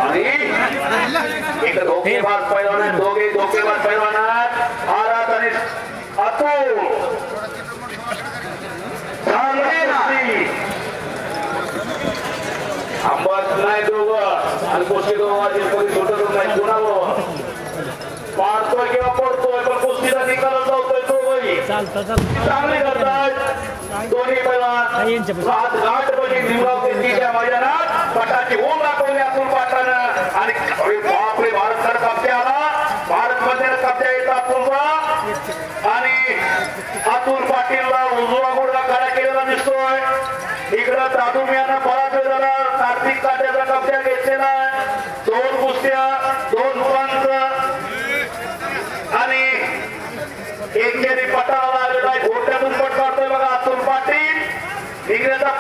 आणि एक धोकेबाज पैलवान आहेत, दोघे धोकेबाज पैलवान आहेत, आरात आणि अतुल अंबत नाही दोघं आणि कुस्ती दोघांची कोणी छोटं नाही कुणावर पाडतोय किंवा पडतोय पण कुस्तीला निकाल जातोय दोघंही चांगले करतात दोन्ही पैलवान सात गाठ बजी निवडाव केल्या मैदानात पटाची होम दाखवली अतुल पाटलानं आणि बापरे भारत कब्जा आला भारत मध्ये कब्जा येत अतुलचा आणि अतुल पाटीलला उजवा गुडघा खडा केलेला दिसतोय इकडं ताडुमियानं पराभव झाला कार्तिक काट्याचा कब्जा घेतलेला दोन कुस्त्या दोन पंच आणि एकेरी पटाला आलेला आहे घोट्यातून पट काढतोय बघा अतुल पाटील इकडेचा